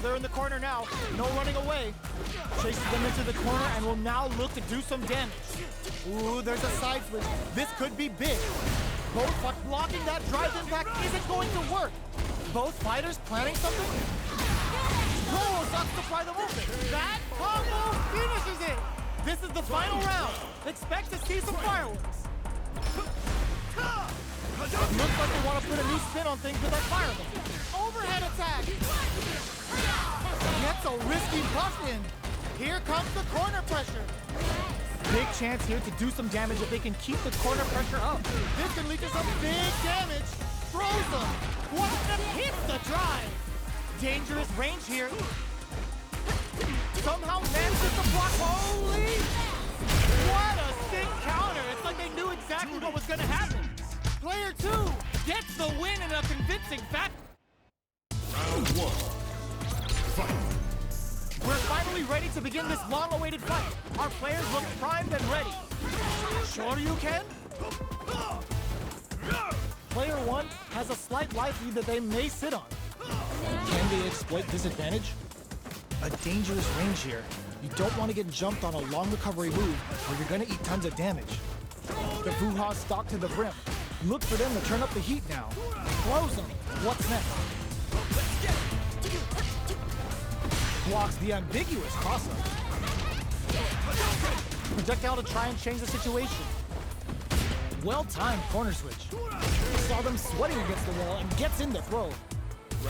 they're in the corner now. No running away. Chases them into the corner and will now look to do some damage. Ooh, there's a side switch. This could be big. Both blocking that drive impact isn't going to work. Both fighters planning something? Oh, sucks to pry them open. That combo finishes it. This is the final round. Expect to see some fireworks. It looks like they want to put a new spin on things with that fireball. Overhead attack. Gets a risky buff in. Here comes the corner pressure. Big chance here to do some damage if they can keep the corner pressure up. This can lead to some big damage. Throws them. What if hits the drive? Dangerous range here. Somehow manages to block. Holy! What a sick counter. It's like they knew exactly what was going to happen. Player 2 gets the win in a convincing fashion. Round 1. Fight. We're finally ready to begin this long-awaited fight. Our players look primed and ready. Sure you can? Player 1 has a slight life lead that they may sit on. Can they exploit this advantage? A dangerous range here. You don't want to get jumped on a long recovery move or you're going to eat tons of damage. The Vuha stalk to the brim. Look for them to turn up the heat now. Close them. What's next? Blocks the ambiguous crossup. Projectile to try and change the situation. Well-timed corner switch. Saw them sweating against the wall and gets in the throw.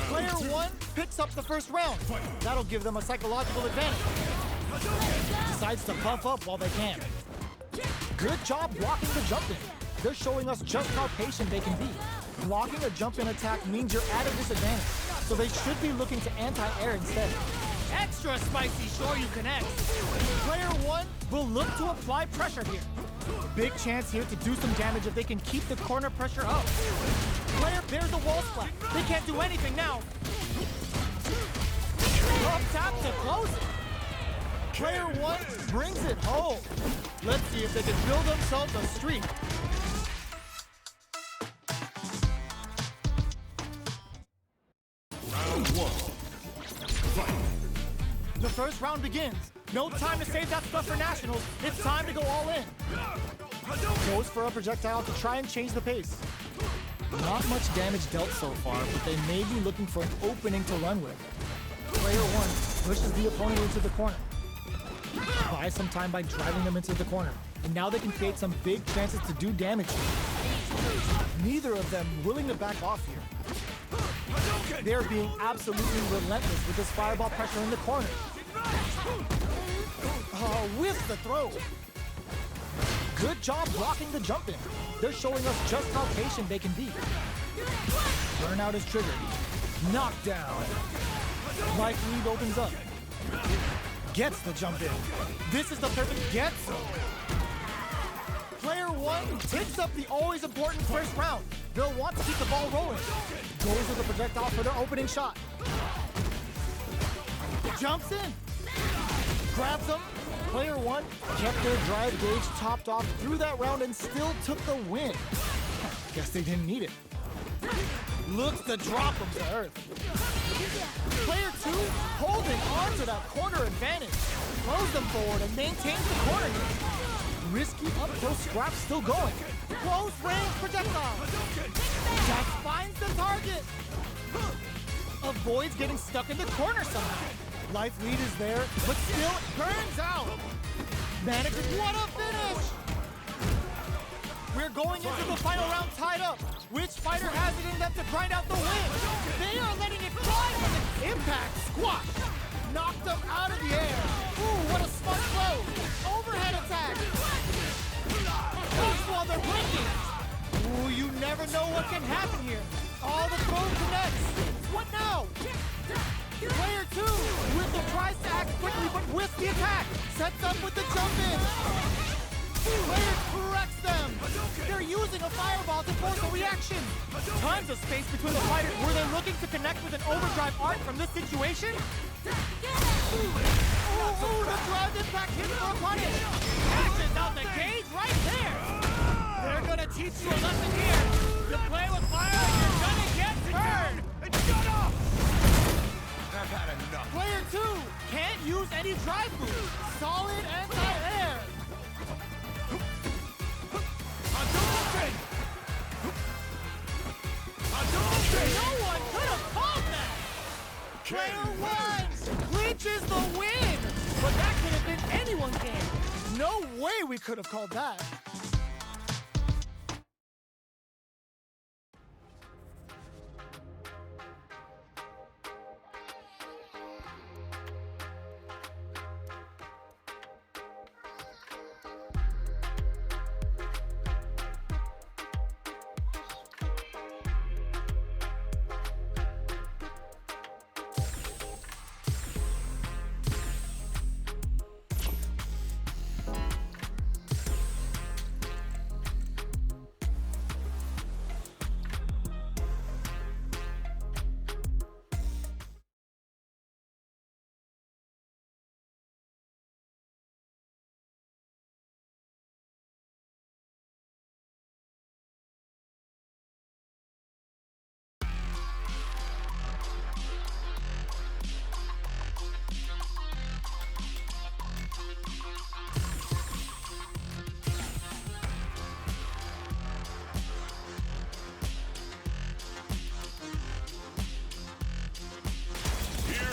Player 1 picks up the first round. That'll give them a psychological advantage. Decides to puff up while they can. Good job blocking the jump in. They're showing us just how patient they can be. Blocking a jump-in attack means you're at a disadvantage, so they should be looking to anti-air instead. Extra spicy Shoryuken connects. Player 1 will look to apply pressure here. Big chance here to do some damage if they can keep the corner pressure up. Player, there's a wall splat. They can't do anything now. Up tap to close it. Player 1 brings it home. Let's see if they can build themselves a streak. Round 1. Fight. The first round begins. No time to save that stuff for nationals. It's time to go all in. Goes for a projectile to try and change the pace. Not much damage dealt so far, but they may be looking for an opening to run with. Player 1 pushes the opponent into the corner. Buy some time by driving them into the corner. And now they can create some big chances to do damage here. Neither of them willing to back off here. They're being absolutely relentless with this fireball pressure in the corner. With the throw. Good job blocking the jump in. They're showing us just how patient they can be. Burnout is triggered. Knockdown. Life lead opens up. Gets the jump in. This is the perfect get zone. Player 1 takes up the always important first round. They'll want to keep the ball rolling. Goes with the projectile for their opening shot. Jumps in. Grabs them. Player 1 kept their drive gauge topped off through that round and still took the win. Guess they didn't need it. Looks to drop them to earth. Player 2 holding on to that corner advantage. Throws them forward and maintains the corner game. Risky up close scrap still going. Close range projectile. Just finds the target. Avoids getting stuck in the corner somehow. Life lead is there, but still burns out. Manages, what a finish! We're going into the final round tied up. Which fighter has it in them to grind out the win? They are letting it fly with an impact squash. Knocked them out of the air. Ooh, what a smart throw. Overhead attack. Push while they're blinking. Ooh, you never know what can happen here. All the throw connects. What now? Player 2 with the tries to act quickly but with the attack. Sets up with the jump in. Player corrects them. They're using a fireball to force a reaction. Tons of space between the fighters. Were they looking to connect with an overdrive art from this situation? Ooh, the ground impact hit for a punish. Catches out the gauge right there. They're gonna teach you a lesson here. You play with fire, you're gonna get burned. And shut up! I've had enough. anti-drive move. Solid anti-air. No one could have called that! Player one clinches the win! But that could have been anyone's game. No way we could have called that.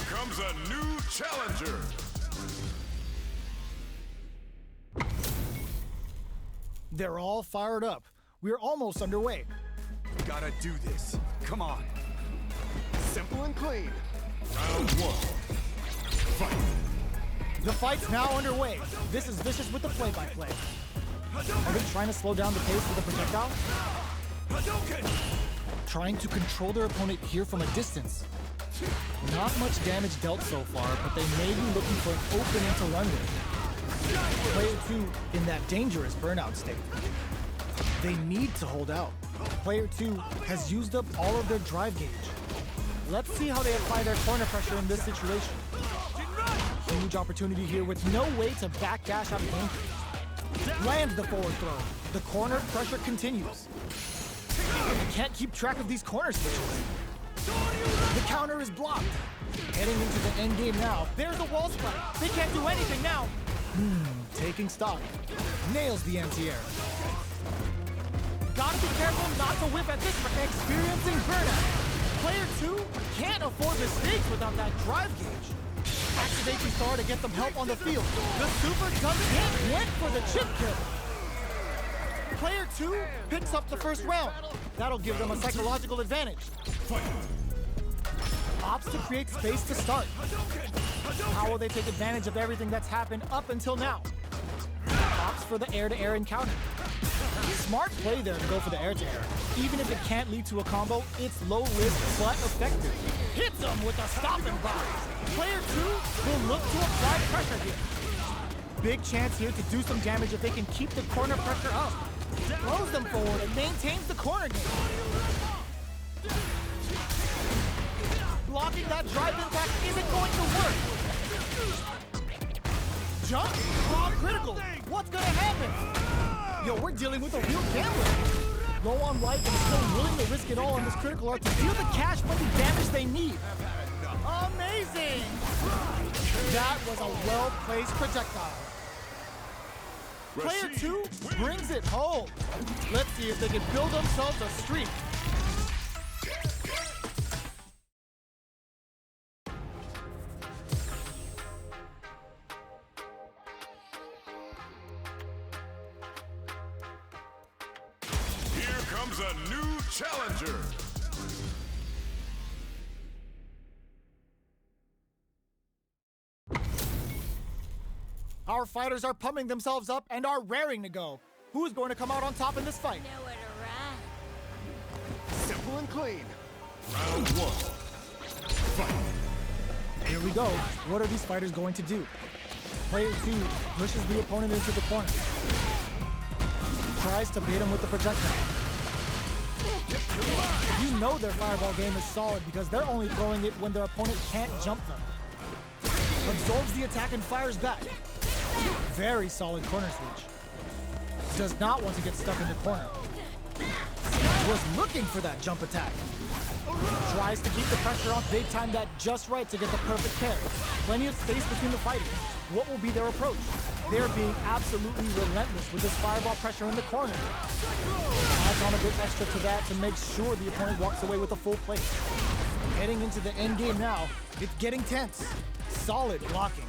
Comes a new challenger. They're all fired up. We're almost underway. Gotta do this. Come on. Simple and clean. Round one. Fight. The fight's now underway. This is Vicious with the play-by-play. Are they trying to slow down the pace with a projectile? Trying to control their opponent here from a distance. Not much damage dealt so far, but they may be looking for an opening to run with. Player 2 in that dangerous burnout state. They need to hold out. Player 2 has used up all of their drive gauge. Let's see how they apply their corner pressure in this situation. Huge opportunity here with no way to backdash out of danger. Lands the forward throw. The corner pressure continues. Can't keep track of these corner switches. The counter is blocked. Heading into the end game now. There's a wall strike. They can't do anything now. Taking stock. Nails the anti-air. Gotta be careful not to whip at this, but experiencing burnout. Player 2 can't afford mistakes without that drive gauge. Activate the star to get some help on the field. The super jump hit went for the chip kill. Player 2 picks up the first round. That'll give them a psychological advantage. Opts to create space to start. How will they take advantage of everything that's happened up until now? Opts for the air-to-air encounter. Smart play there to go for the air-to-air. Even if it can't lead to a combo, it's low risk but effective. Hits them with a stopping block. Player 2 will look to apply pressure here. Big chance here to do some damage if they can keep the corner pressure up. Throws them forward and maintains the corner game. Blocking that drive impact isn't going to work. Jump? Oh, critical. What's gonna happen? Yo, we're dealing with a real gambler. Low on life and still willing to risk it all on this critical art to deal the cash money damage they need. Amazing! That was a well-placed projectile. Player 2 brings it home. Let's see if they can build themselves a streak. Here comes a new challenger. Our fighters are pumping themselves up and are raring to go. Who's going to come out on top in this fight? Nowhere to run. Simple and clean. Round one. Fight. Here we go. What are these fighters going to do? Player 2 pushes the opponent into the corner. Tries to bait him with the projectile. You know their fireball game is solid because they're only throwing it when their opponent can't jump them. Absorbs the attack and fires back. Very solid corner switch. Does not want to get stuck in the corner. Was looking for that jump attack. Tries to keep the pressure on. They time that just right to get the perfect pair. Plenty of space between the fighters. What will be their approach? They're being absolutely relentless with this fireball pressure in the corner. Adds on a bit extra to that to make sure the opponent walks away with a full plate. Heading into the end game now, it's getting tense. Solid blocking.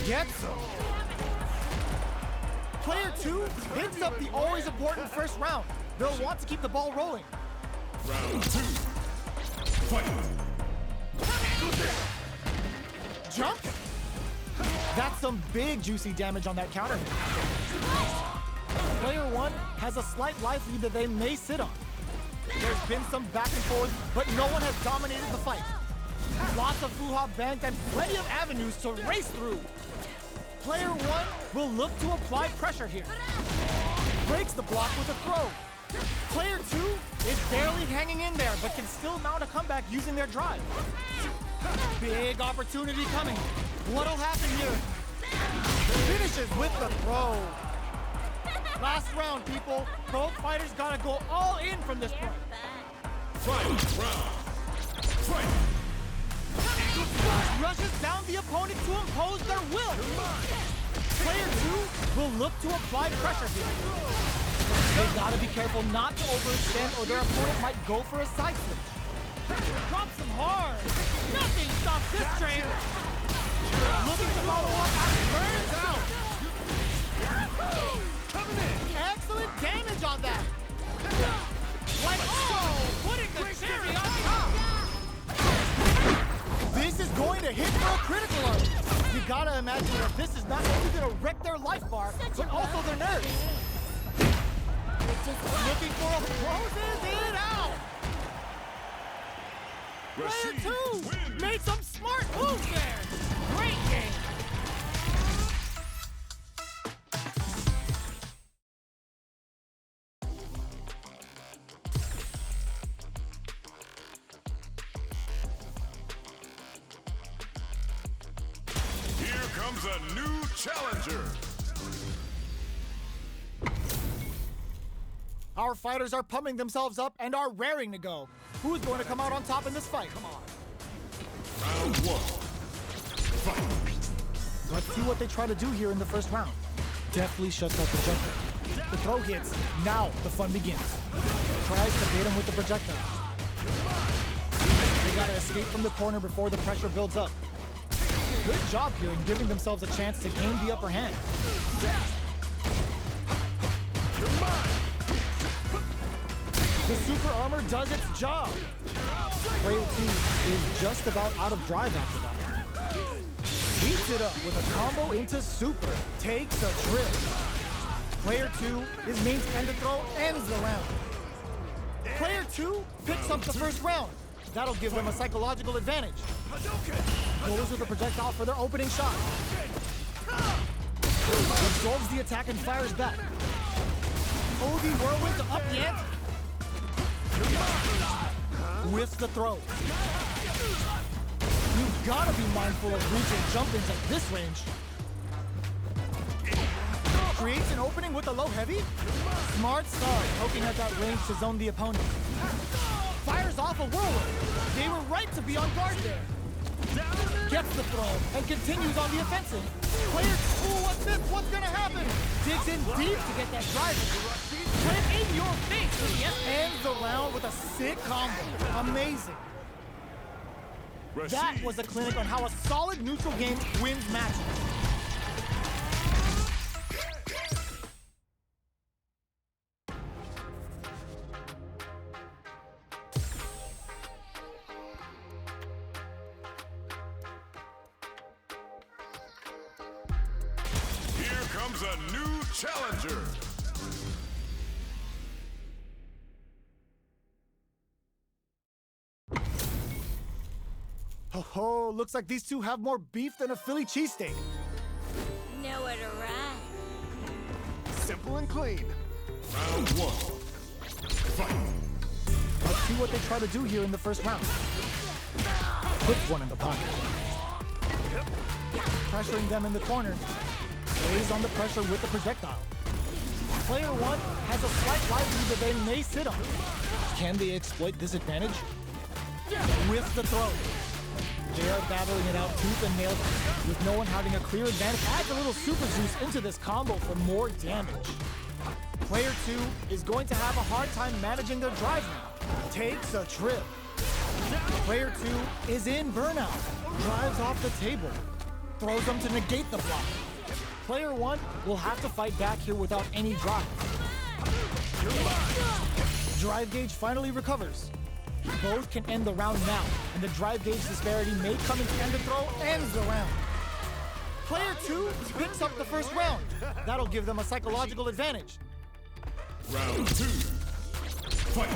Gets him. Player 2 hits up the always important first round. They'll want to keep the ball rolling. Round 2. Fight. Jump? That's some big juicy damage on that counter. Player 1 has a slight life lead that they may sit on. There's been some back and forth, but no one has dominated the fight. Lots of Fuha banked and plenty of avenues to race through. Player 1 will look to apply pressure here. Breaks the block with a throw. Player 2 is barely hanging in there, but can still mount a comeback using their drive. Big opportunity coming. What'll happen here? Finishes with the throw. Last round, people. Both fighters gotta go all in from this point. Fight round. Fight. Rushes down the opponent to impose their will. Player 2 will look to apply pressure here. They gotta be careful not to overextend or their opponent might go for a side switch. Drops him hard. Nothing stops this train. Looking to follow up and burns out. Coming in. Excellent damage on that. Like, oh, putting the cherry on top. This is going to hit for a critical arc. You gotta imagine that this is not only gonna wreck their life bar, but also their nerves. Looking for a closes it out. Player 2 made some smart moves there. Great game. Here comes a new challenger. Our fighters are pumping themselves up and are raring to go. Who's going to come out on top in this fight? Come on. Round 1. Fight. Let's see what they try to do here in the first round. Deftly shuts out the jumper. The throw hits. Now the fun begins. Tries to bait him with the projectile. They gotta escape from the corner before the pressure builds up. Good job here in giving themselves a chance to gain the upper hand. The super armor does its job. Player 2 is just about out of drive after that. Heats it up with a combo into super. Takes a trip. Player 2, his main tender throw ends the round. Player 2 picks up the first round. That'll give them a psychological advantage. Goes with the projectile for their opening shot. Absorbs the attack and fires back. OD Whirlwind to up the ante. Whiffs the throw. You've got to be mindful of reaching jump-ins at this range. Creates an opening with a low heavy. Smart start, poking at that range to zone the opponent. Fires off a whirlwind. They were right to be on guard there. Gets the throw and continues on the offensive. Player, ooh, what's this? What's gonna happen? Digs in deep to get that drive. Plant in your face. Yes, ends the round with a sick combo. Amazing. That was a clinic on how a solid neutral game wins matches. Here comes a new challenger. Oh, looks like these two have more beef than a Philly cheesesteak. Nowhere to run. Simple and clean. Round 1. Fight. Let's see what they try to do here in the first round. Puts one in the pocket. Pressuring them in the corner. Lays on the pressure with the projectile. Player 1 has a slight life lead that they may sit on. Can they exploit this advantage? with the throw. They are battling it out tooth and nail, with no one having a clear advantage. Adds a little super juice into this combo for more damage. Player 2 is going to have a hard time managing their drive now. Takes a trip. Player 2 is in burnout. Drives off the table. Throws them to negate the block. Player 1 will have to fight back here without any drive. Drive gauge finally recovers. Both can end the round now, and the drive gauge disparity may come into end the throw, ends the round. Player 2 picks up the first round. That'll give them a psychological advantage. Round 2. Fight.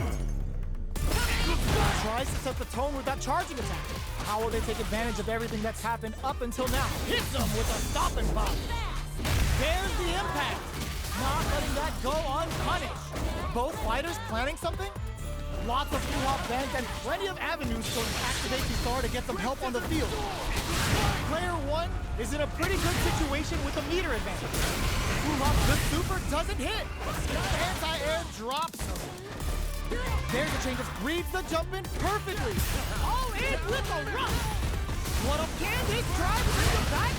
Tries to set the tone with that charging attack. How will they take advantage of everything that's happened up until now? Hits them with a stop and pop. There's the impact. Not letting that go unpunished. Both fighters planning something? Lots of full-off bank and plenty of avenues to activate Kisar to get some help on the field. Player 1 is in a pretty good situation with a meter advantage. Full-off good super doesn't hit. Anti-air drops him. There's a change of reads the jump in perfectly. All in with a rush. What up can this drive bring him back?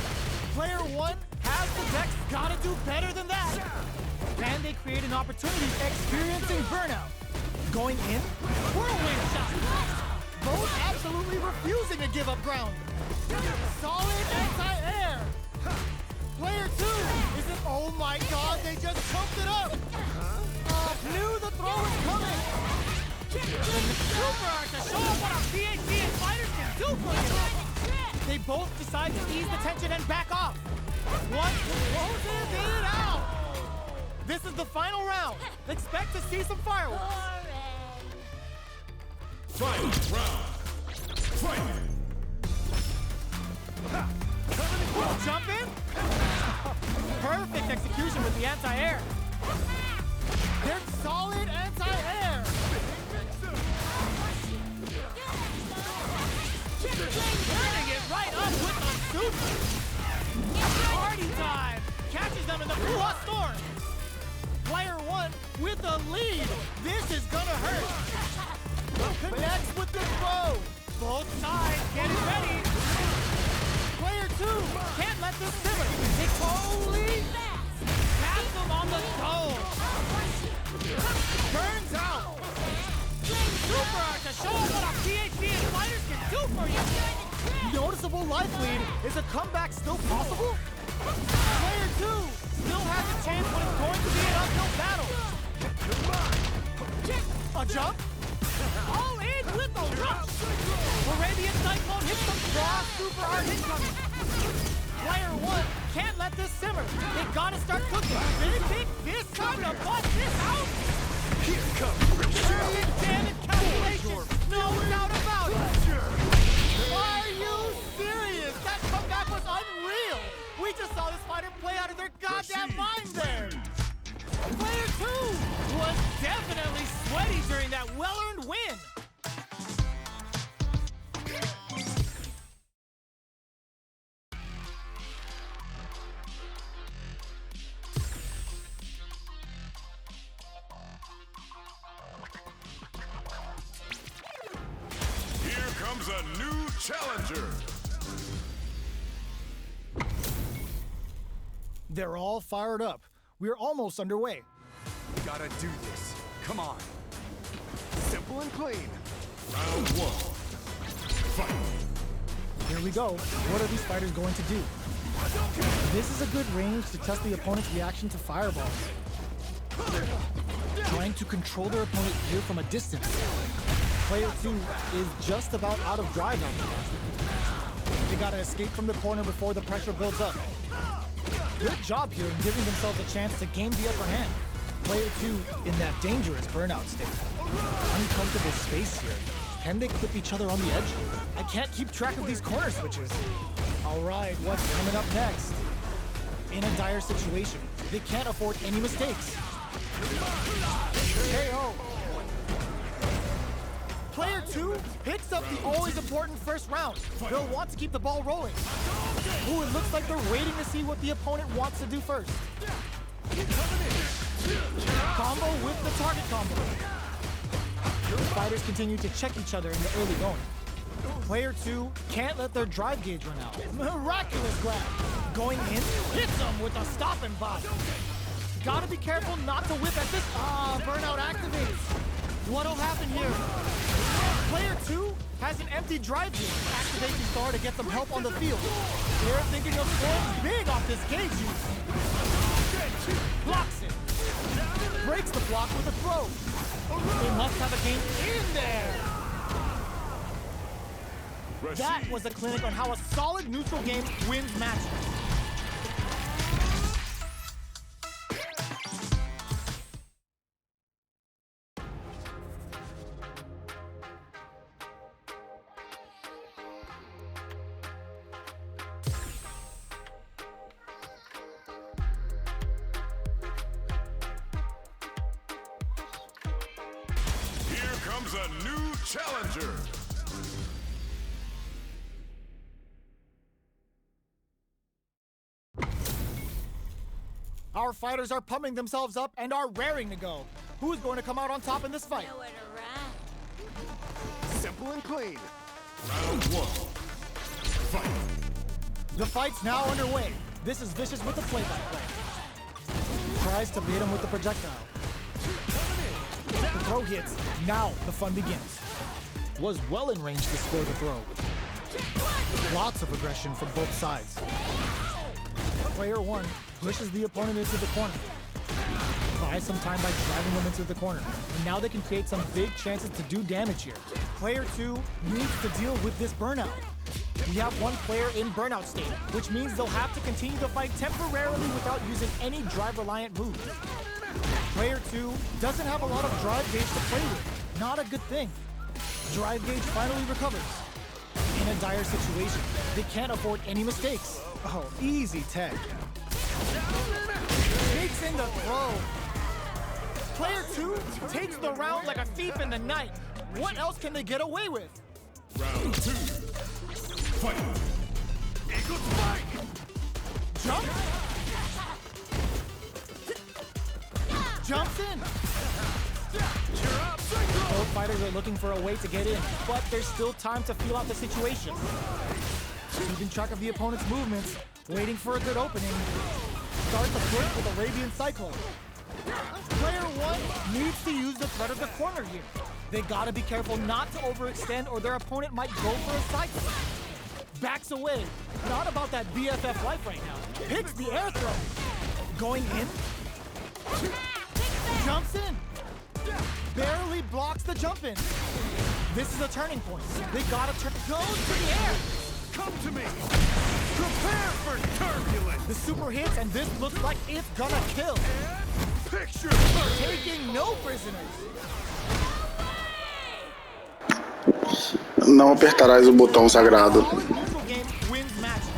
Player 1 has the dex, gotta do better than that. Can they create an opportunity experiencing burnout? Going in, whirlwind shot. Both absolutely refusing to give up ground. Solid anti-air. Player 2 isn't, oh my god, they just choked it up. Knew the throw was coming. Super art to show up what our PhD and fighters can do for you. They both decide to ease the tension and back off. One closes it out. This is the final round. Expect to see some fireworks. Final round. Fight. Jump in. Perfect execution with the anti-air. They're solid anti-air. Turning it right up with the super. Party time. Catches them in the blue storm. Player 1 with the lead. This is gonna hurt. Connects with the throw. Both sides getting ready. Player 2 can't let this simmer. It's totally taps him on the dome. Turns out. Super art to show us what our PhD and fighters can do for you. Noticeable life lead. Is a comeback still possible? Player 2 still has a chance when it's going to be an uphill battle. A jump? All in with a rush. Arabian Cyclone hits the raw super art incoming. Player 1 can't let this simmer. They gotta start cooking. They think this time to bust this out. Here comes Brilliant damage calculation. No doubt about it. Are you serious? That comeback was unreal. We just saw this fighter play out of their goddamn mind there. Player 2 was definitely sweaty during that well-earned win. Here comes a new challenger. They're all fired up. We're almost underway. Gotta do this. Come on. Simple and clean. Round 1. Fight. Here we go. What are these fighters going to do? This is a good range to test the opponent's reaction to fireballs. Trying to control their opponent here from a distance. Player 2 is just about out of drive now. They gotta escape from the corner before the pressure builds up. Good job here in giving themselves a chance to gain the upper hand. Player 2 in that dangerous burnout state. Uncomfortable space here. Can they clip each other on the edge? I can't keep track of these corner switches. All right, what's coming up next? In a dire situation, they can't afford any mistakes. KO. Player 2 picks up the always important first round. They'll want to keep the ball rolling. Ooh, it looks like they're waiting to see what the opponent wants to do first. Combo with the target combo. The fighters continue to check each other in the early going. Player 2 can't let their drive gauge run out. Miraculous grab. Going in, hits him with a stopping body. Gotta be careful not to whip at this. Burnout activates. What'll happen here? Player 2 has an empty drive gauge. Activating star to get some help on the field. They're thinking of scoring big off this gauge use. Blocks it. Breaks the block with a throw. They must have a game in there. That was a clinic on how a solid neutral game wins matches. Here comes a new challenger. Our fighters are pumping themselves up and are raring to go. Who's going to come out on top in this fight? Nowhere to run. Simple and clean. Round 1. Fight. The fight's now underway. This is Vicious with the play-by-play. Tries to beat him with the projectile. The throw hits. Now the fun begins. Was well in range to score the throw. Lots of aggression from both sides. Player 1 pushes the opponent into the corner. Buys some time by driving them into the corner. And now they can create some big chances to do damage here. Player 2 needs to deal with this burnout. We have one player in burnout state, which means they'll have to continue the fight temporarily without using any drive-reliant moves. Player 2 doesn't have a lot of drive gauge to play with. Not a good thing. Drive gauge finally recovers. In a dire situation, they can't afford any mistakes. Oh, easy tag. Takes in the throw. Player 2 takes the round like a thief in the night. What else can they get away with? Round 2. Fight. Eagle spike. Jump. Jumps in. Both fighters are looking for a way to get in, but there's still time to feel out the situation. Keeping track of the opponent's movements, waiting for a good opening. Start the push with Arabian Cyclone. Player 1 needs to use the threat of the corner here. They gotta be careful not to overextend or their opponent might go for a cycle. Backs away. Not about that BFF life right now. Hits the air throw. Going in. Jumps in. Barely blocks the jump in. This is a turning point. They gotta turn. Goes to the air. Come to me. Prepare for turbulence. The super hits, and this looks like it's gonna kill. Picture Taking no prisoners. Não apertarás o botão sagrado. Solid neutral game wins matches.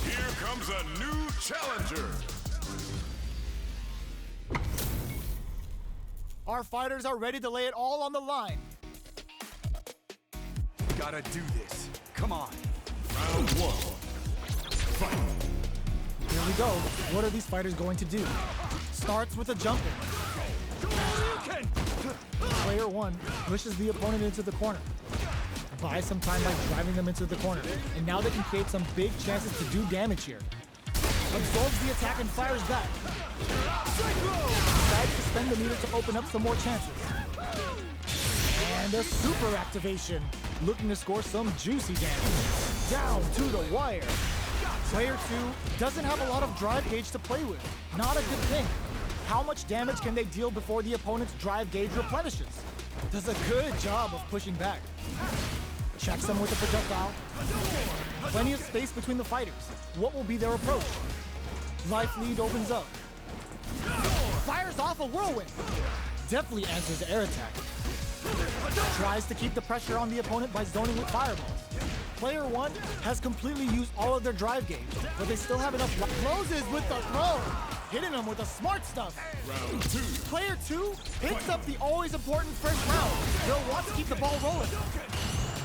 Here comes a new challenger. Our fighters are ready to lay it all on the line. Gotta do this. Come on. Round 1. Fight. Here we go. What are these fighters going to do? Starts with a jump in. Player 1 pushes the opponent into the corner. Buys some time by driving them into the corner. And now they can create some big chances to do damage here. Absorbs the attack and fires back. Decides to spend the meter to open up some more chances. And a super activation. Looking to score some juicy damage. Down to the wire. Player 2 doesn't have a lot of drive gauge to play with. Not a good thing. How much damage can they deal before the opponent's drive gauge replenishes? Does a good job of pushing back. Checks them with a projectile. Plenty of space between the fighters. What will be their approach? Life lead opens up. Fires off a whirlwind. Definitely answers the air attack. Tries to keep the pressure on the opponent by zoning with fireballs. Player 1 has completely used all of their drive gauge, but they still have enough. Closes with the throw, hitting them with the smart stuff. Round 2. Player 2 picks up the always important first round. They'll want to keep the ball rolling.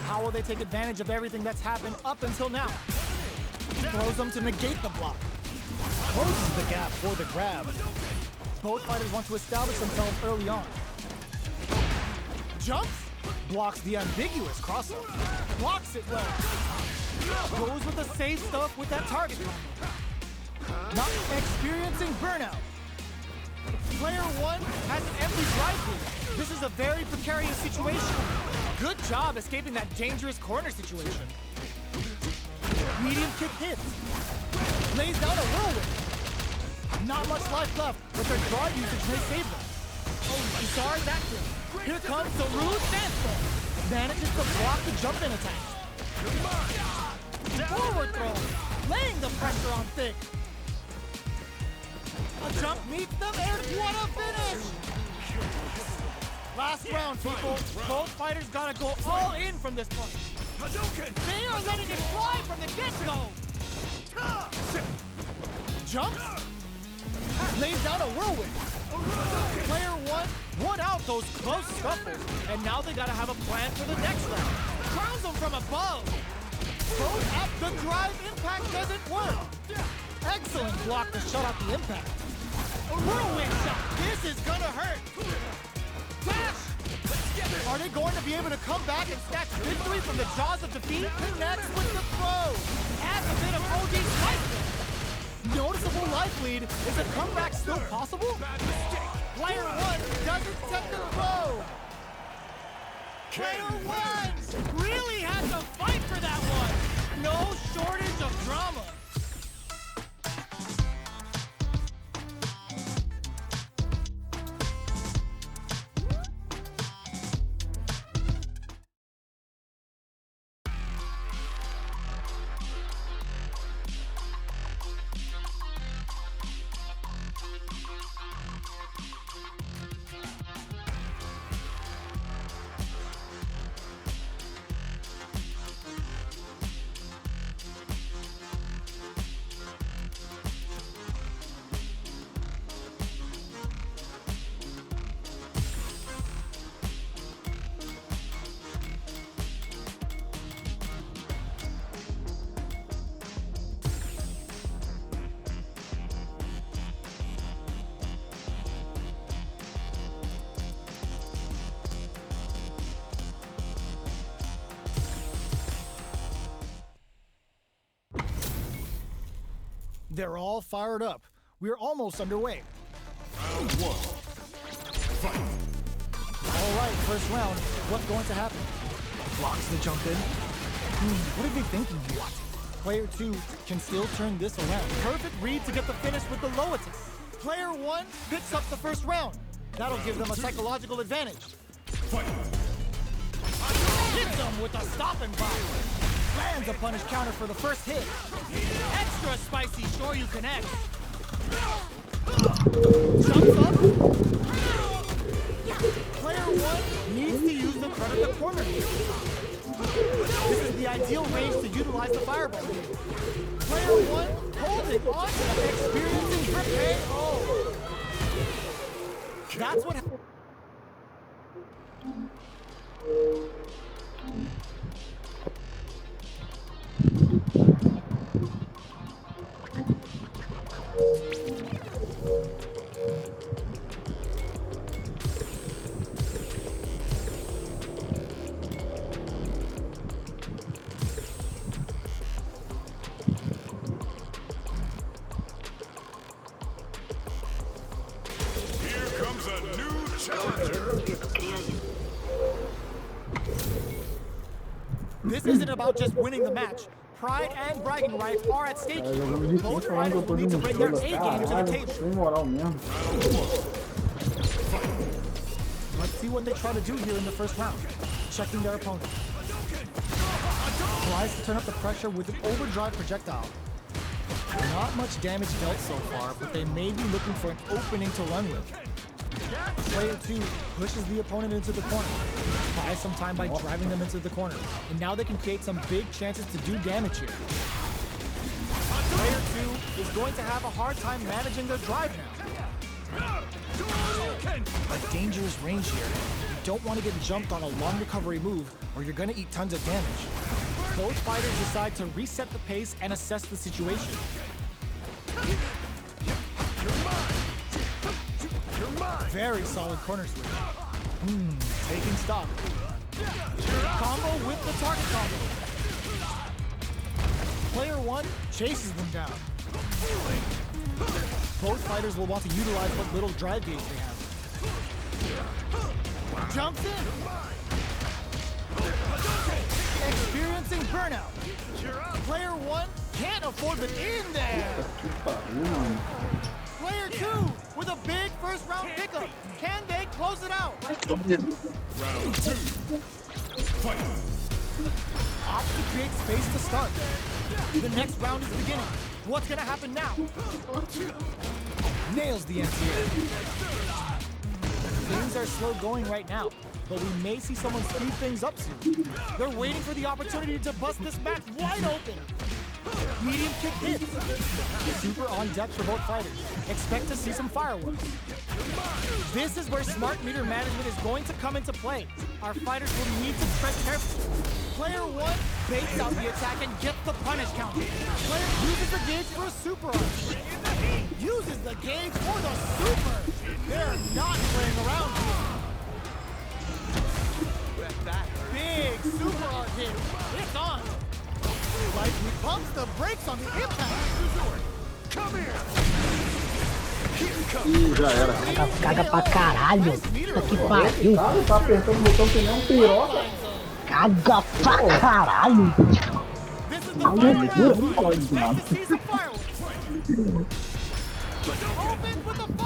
How will they take advantage of everything that's happened up until now? Throws them to negate the block. Closes the gap for the grab. Both fighters want to establish themselves early on. Jumps, blocks the ambiguous crossover. Blocks it well. Goes with the safe stuff with that target combo. Not experiencing burnout. Player 1 has an empty drive lead. This is a very precarious situation. Good job escaping that dangerous corner situation. Medium kick hits. Lays down a whirlwind. Not much life left, but their draw usage may save them. Oh, sorry, that kill. Here comes the rude standstill. Manages to block the jump-in attack. Forward throw. Laying the pressure on Thick. A jump meets them, and what a finish! Last round, people. Both fighters gotta go all in from this point. They are letting it fly from the get-go. Jumps. Lays down a whirlwind. Player 1 won out those close scuffles, and now they gotta have a plan for the next round. Crowns them from above. Goes up, the drive impact doesn't work. Excellent block to shut out the impact. A whirlwind shot. This is gonna hurt. Dash. Are they going to be able to come back and snatch victory from the jaws of defeat? Connects with the throw. Adds a bit of OG slice. Noticeable life lead. Is a comeback still possible? Player 1 doesn't set the throw. Player 1 really had to fight for that one. No shortage of drama. They're all fired up. We're almost underway. Round 1. Fight. All right, first round. What's going to happen? Blocks the jump in. What are they thinking here? Player 2 can still turn this around. Perfect read to get the finish with the low attack. Player 1 picks up the first round. That'll give them a psychological advantage. Fight. Hits them with a stopping block. Lands a punish counter for the first hit. Extra spicy Shoryu connects. Jumps up. Player 1 needs to use the front of the corner here. This is the ideal range to utilize the fireball. Player 1 holding on, experiencing grip KO. That's what happened. This isn't about just winning the match. Pride and bragging rights are at stake here. Both fighters will need to bring their A game to the table. Let's see what they try to do here in the first round. Checking their opponent. Tries to turn up the pressure with an overdrive projectile. Not much damage dealt so far, but they may be looking for an opening to run with. Player 2 pushes the opponent into the corner. buy some time by driving them into the corner. And now they can create some big chances to do damage here. Player 2 is going to have a hard time managing their drive now. A dangerous range here. You don't want to get jumped on a long recovery move or you're going to eat tons of damage. Both fighters decide to reset the pace and assess the situation. Very solid corner switch. Taking stock. Combo with the target combo. Player 1 chases them down. Both fighters will want to utilize what little drive gauge they have. Jumps in. Experiencing burnout. Player 1 can't afford it in there. Player 2 with a big first round pickup. Can they close it out? Round 2. Fight. Opts to create space to start. The next round is beginning. What's gonna happen now? Nails the NCA. Things are slow going right now, but we may see someone speed things up soon. They're waiting for the opportunity to bust this match wide open. Medium kick hits. Super on deck for both fighters. Expect to see some fireworks. This is where smart meter management is going to come into play. Our fighters will need to tread carefully. Player 1 baits out the attack and gets the punish counter. Player uses the gauge for a super arc. Uses the gauge for the super. They're not playing around here. Big super arc hit. It's on. Like he pumps the brakes on the impact. Come here. Ih, já era. Caga pra caralho. Puta que pariu. Cara, tá apertando o botão que nem um piroca. Caga pra caralho.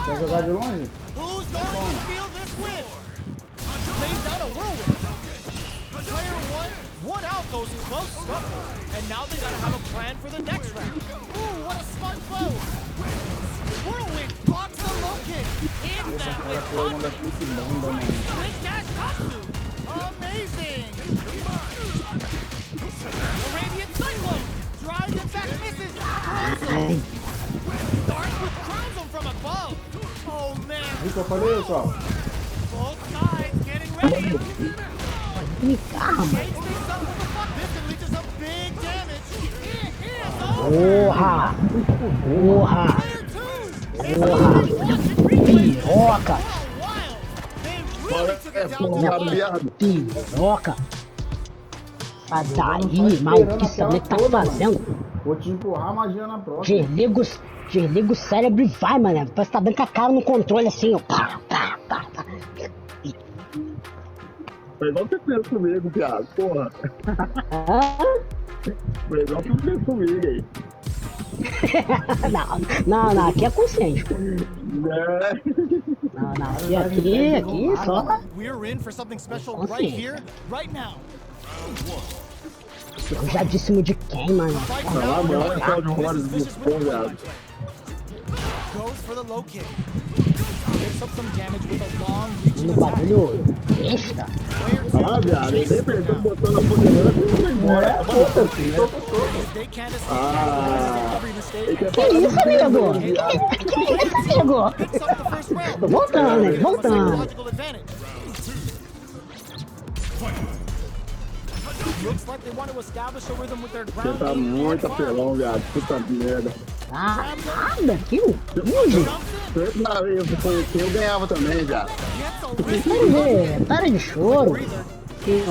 Quer jogar de longe? Who's going to feel this win? Lays down a whirlwind. Player 1 out those close scuffles. And now they gotta have a plan for the next round. Ooh, what a smart blow. Whirlwind blocks the low kick. In that with Quick dash Katsu. Amazing. Arabian Cyclone. Drives and back misses. Starts with crowns him from above. Oh man. Isso, eu falei, pessoal. Both sides getting ready. Me calma. Takes things up with the fuck. This can lead to some big damage. Porra. Porra. Porra. Piroca. Piroca. Sai daí, maldição. O que tá fazendo? Vou te empurrar a magia na próxima. Desliga o cérebro e vai, mano. Parece que tá dando com a cara no controle assim, ó. Pá. Foi igual que você fez comigo, viado, porra. Foi igual que você fez comigo aí. Não, aqui é consciente. Não, aqui só. We're in for something special right here, right now. Cruzadíssimo de quem, mano? Lá, mano, é só de horas de viado. Goes for the low kick. Picks up some damage with a long reaching No attack. bagulho besta. Ah, viado, ele sempre botando a poderosa e foi embora. They can't escape every Ah, mistake. Que isso, amigo? Que isso, amigo? Picks up the first round. Tô voltando. Psychological advantage. Looks like they want to establish a rhythm with their você ground tá game muito and fire. apelão, viado, puta merda. Ah, nada, kill. Sempre na vez que eu conheci, eu ganhava também, viado. Gets a wrist. Para de choro. Que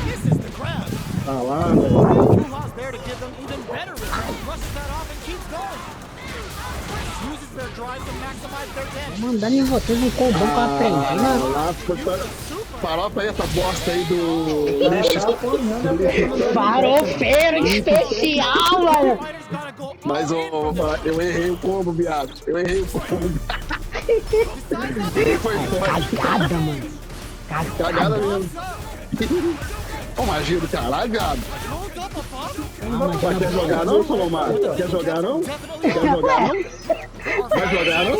This is the crowd. Ah lá, velho. Kuha's there to give them even better rhythm. Brushes that off and keeps going. Uses their drive to maximize their damage. mandando em vocês um combão que eu aprendi, mano. Lá, farofa aí, essa bosta aí do lixo. Farofeiro especial, mano. Fighters gotta go Mas eu errei o combo, viado. Eu errei o combo. Foi Cagada, mano. cagada mesmo. Ô, magia do caralho, viado. Mas quer jogar não, Salomar? Quer jogar não? Quer jogar não? Vai jogar não?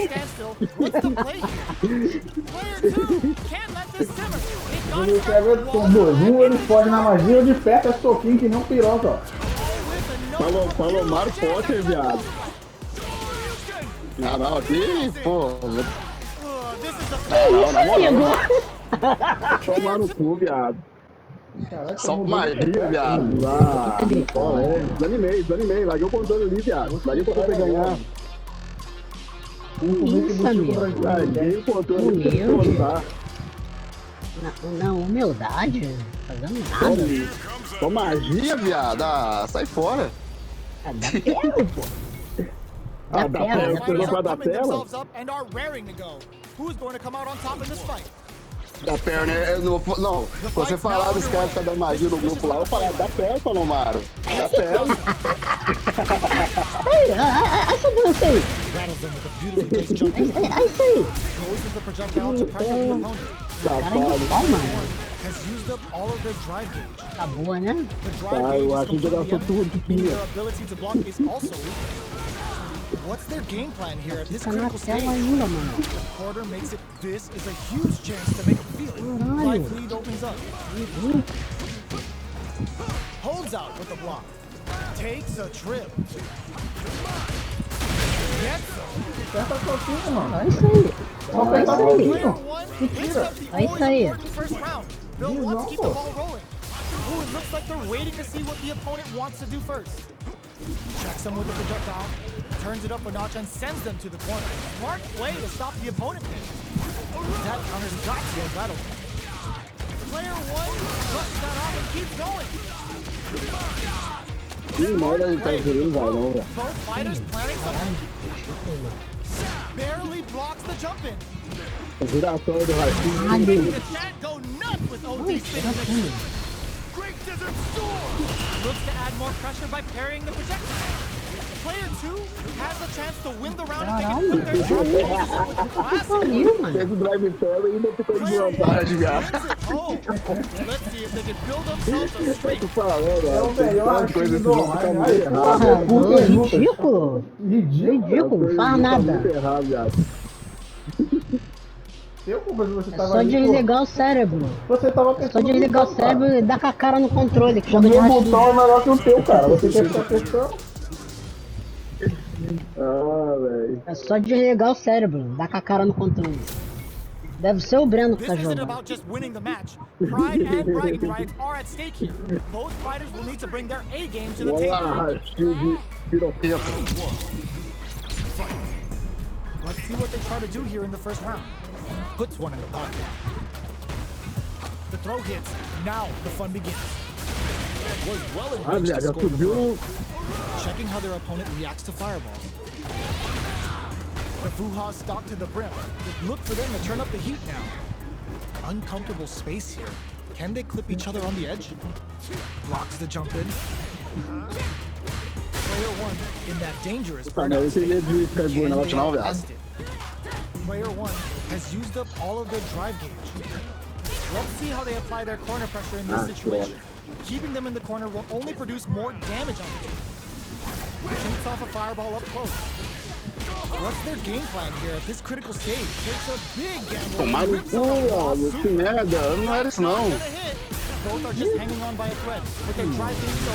Player 2 can't Ele quer ver com dois. Ele pode na magia de perto, é soquinho que não piroca, ó. Falou Mario Potter, viado. Ah, não, aqui, pô. Isso, amigo. Tomar no cu, viado. Caraca, Só mudou de magia, perto. viado. Ah, desanimei. Larguei o controle ali, viado. Larguei o controle pra ganhar. Isso, amigo. Larguei o controle pra Humilde. tá? Na humildade, fazendo nada. Só magia, viado. Ah, sai fora. Ah, dá pena, pô. Ah, dá tela, pena, dá você não vai dar Pumping tela? themselves up and are raring to go. Who's going to come out on top in this fight? Da perna, não, você falar dos caras que tá dando magia no grupo lá, eu falei, dá pé, Palomaro. Dá pé. Essa dança aí. Rattles them with a beautifully placed jump. É isso aí. Closes the projectile to pressure the opponent. Cara de pau, mano. Has used up all of their drive gauge. Tá boa, né? The drive Tá, gauge eu is acho que completely gastou empty, tudo, meaning filha. their ability to block is also weak. What's their game plan here at this Tá na critical tela stage? ainda, mano. Quarter makes it. This is a huge chance to make a feel it. Caralho. Life lead opens up. Holds out with the block. Takes a trip. Gets them. Aperta soquinho, mano. É isso aí. Só apertar É isso aí. Player soquinho. one picks up the É isso always aí. important first round. Bill wants to keep the ball rolling. Ooh, it looks like they're waiting to see what the opponent wants to do first. Checks them with the projectile, turns it up a notch and sends them to the corner. Smart play to stop the opponent there. That counter's got to get rattled. Player one brushes that off and keeps going. Que merda ele tá jogando, vai não, velho. Both fighters planning something. Barely blocks the jump in. O giratório do Ratinho. Amigo. The chat go nuts with OD spinning the Great Desert Storm! Looks to add more pressure by parrying the projectile. Player 2 has a chance to win the round if they can put their shot with the classic. Pariu, mano. Fez o drive fail e ainda ficou de Player vantagem, 1 viado. brings it home. Let's see if they can build themselves a streak. Tô falando, É o velho. melhor Tem coisa time esse do jogo tá online. muito Aí, errado. porra, Ridículo. Ridículo. Ridículo, não faz nada. Muito errado, viado. Eu, culpa, você É tava só ali, pô. desligar o cérebro. Você tava Só pensando. desligar o no botão, cérebro e dar com a cara no controle, que cara. O chama de meu racismo. botão é melhor que o teu, cara. Você quer ficar pensando? Ah, velho. É só desligar o cérebro, dar com a cara no controle. Deve ser o Breno que This tá isn't jogando. about just winning the match. Pride and bragging rights are at stake here. Both fighters will need to bring their A game to the Olha table. lá, Ratinho de piroqueta. Let's see what they try to do here in the first round. Puts one in the pocket. The throw hits. Now the fun begins. Was well in Ah, range to viado, já score the subiu. throw. Checking how their opponent reacts to fireballs. The Fuha's stock to the brim. Look for them to turn up the heat now. Uncomfortable space here. Can they clip each other on the edge? Blocks the jump in. Player one in that dangerous Tá, mas eu burnout teria de ficar de burnout não, viado. Tested. Player one has used up all of their drive gauge. Let's see how they apply their corner pressure in this Ah, situation. Keeping them in the corner will only produce more damage on the team. Shoots off a fireball up close. What's their game plan here at this critical stage? Takes a big gamble. Tomar no rips cu, up the ball, mano. Que merda. Não era isso, não. gonna hit. Both are just hanging on by a thread. With their drive gauge so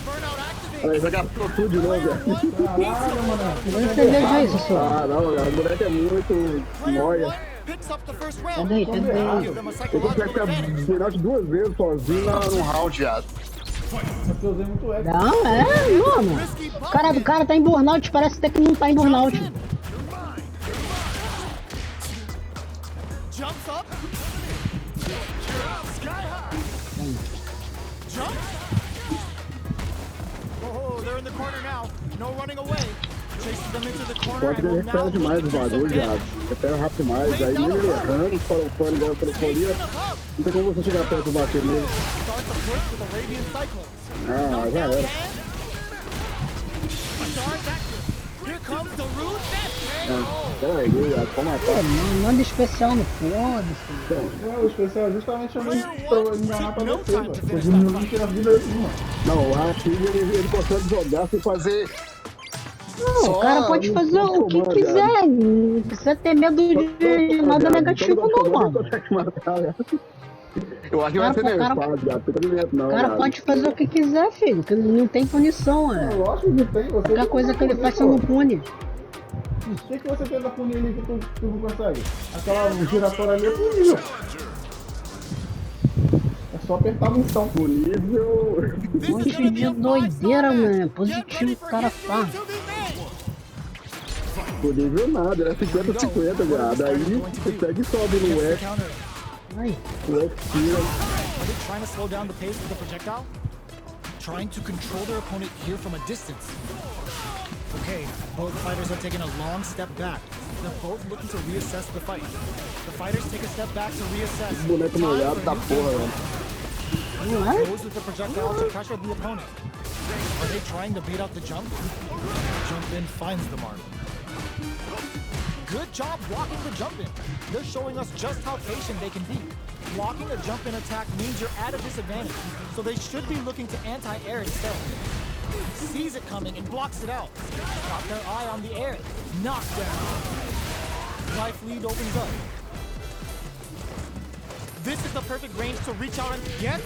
burnout activated. Aí, já gastou tudo de novo, Player velho. one beats him. Você veja isso, só. Ah, não, velho. O moleque é muito Player nóia. one picks up the first round. Cadê? Give them a Eu tô com psychological que advantage. burnout duas vezes sozinho num round, viado. Porque eu usei muito X. Não, mano. Risky O cara do cara tá em burnout, parece até que não tá em burnout. Jumps up. Sky high. Jump. Oh, they're in the corner now. No running away. Chases them into the corner Pode and will que now repete demais o look to do some bagulho, viado. damage. Repete rápido demais. Aí mesmo ele errando, falando igual pelo folia. Chasing them up. Não tem como você chegar perto e bater nele. Starts a flip with Arabian Cyclones. Ah, já era. Starts active. Here comes the rude death. Peraí, viado. Pode matar. Manda especial no foda-se. O especial é justamente pra enganar pra No você, time velho. to Você finish diminuiu that que fight. tira a vida aí, mano. Não, o Ratinho ele consegue jogar sem fazer. Não, Só o cara pode no fazer o que comando, quiser. Não precisa ter medo de nada negativo, não, mano. Consegue matar, velho. Eu acho que vai ser nerfado, viado. Não, O cara viado. pode fazer o que quiser, filho, que não tem punição, Lógico que tem, você. Qualquer coisa que ele faz, você não pune. O que você tenta punir ali que tu não consegue? Aquela giratória ali é punível. É só apertar a missão. Punível. Um monte de doideira, mano. Positivo o cara faz. Punível nada, era 50-50, viado. Aí você pega e sobe no X. Ai, O X tira. Are they trying to slow down the pace of the projectile? Trying to control their opponent here from a distance. Okay, both fighters are taking a long step back. They're both looking to reassess the fight. The fighters take a step back to reassess. Boneco molhado da porra, velho. Goes with the projectile to pressure the opponent. Are they trying to bait out the jump? Jump in finds the mark. Good job blocking the jump in. They're showing us just how patient they can be. Blocking a jump in attack means you're at a disadvantage, so they should be looking to anti-air instead. Sees it coming and blocks it out. Got their eye on the air. Knockdown. Life lead opens up. This is the perfect range to reach out and get.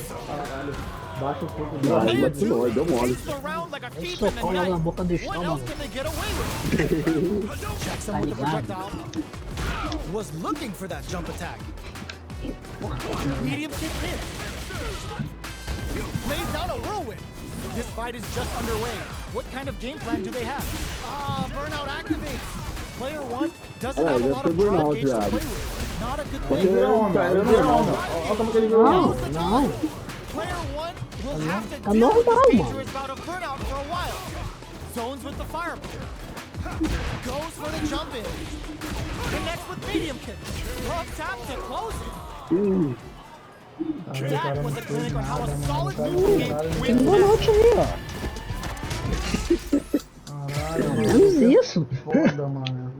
Baixa o fogo Ai, mas nós, deu mole. Takes the round like a thief in the socão lá na night. boca do What estômago. else can they get away with? Checks him with the projectile. Was looking for that jump attack. Medium kick in. Lays down a whirlwind. This fight is just underway. What kind of game plan do they have? Burnout activates. Player one doesn't have a lot of broad gauge to play with. Not a good Ele vira thing. onda, ele vira onda. Olha como que ele vira onda. não. Player one will have to Tá deal with normal, this mano. dangerous bout of burnout for a while. Zones with the fire. Goes for the jump in. Connects with medium kick. Love tap to close it. That was a clinic on how a solid neutral game Tem wins um this. bonote ali, ó. Menos isso. Foda, mano.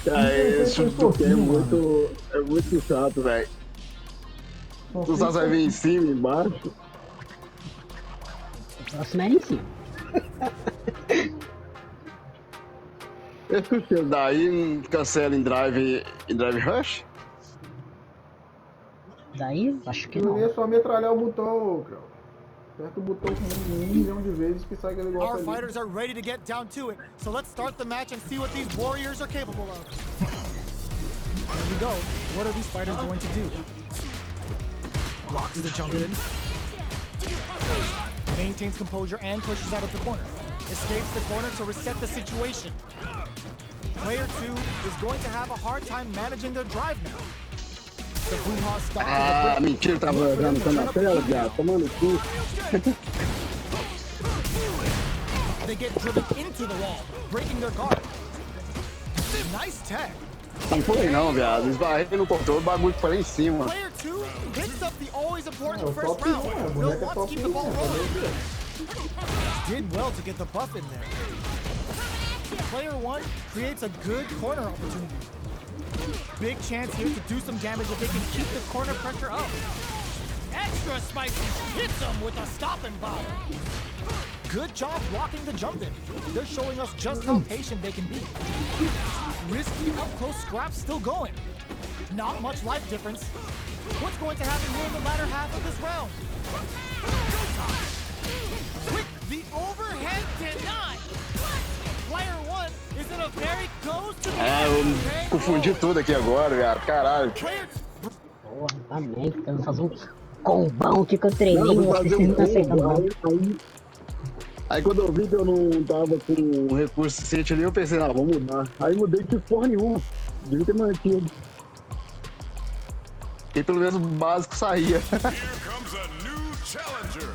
Esse Shuriken é muito chato, velho. Tu só vai vir em cima, embaixo. O próximo era em cima. Esse que daí cancela em drive rush? Daí, acho que Não não. é só metralhar o botão, cara. Aperta o botão com 1 milhão de vezes que sai aquele golpe Our ali. fighters are ready to get down to it, so let's start the match and see what these warriors are capable of. Here we go. What are these fighters going to do? Blocks the jump in. Maintains composure and pushes out of the corner. Escapes the corner to reset the situation. Player 2 is going to have a hard time managing their drive now. The Booha stopped Ah, mentira, tava jogando na tela, viado. Tomando cu. They get driven into the wall, breaking their guard. Nice tag. Não foi não, viado. Esbarrei no controle, o bagulho foi lá em cima. Player 2 picks up the always important É, first top round. 1, They'll boneco é want to top keep the 1, ball rolling. fazer Did well to get the buff in there. Player 1 creates a good corner opportunity. Big chance here to do some damage if they can keep the corner pressure up. Extra spicy hits them with a stopping bomb. Good job blocking the jump in. They're showing us just how patient they can be. Risky up-close scraps still going. Not much life difference. What's going to happen here in the latter half of this round? With the overhead denied. Player 1 is in a very close to the Eu confundi tudo aqui agora, viado. Caralho. Player Porra, tá merda. Quero fazer um combão aqui que eu treinei. Não, eu vou Vocês fazer um não estão aceitando, combo. não. Aí quando eu vi que eu não tava com recurso suficiente ali, eu pensei, ah, vamos mudar. Aí mudei de porra nenhuma. Devia ter mantido. E pelo menos o básico saía. Here comes a new challenger.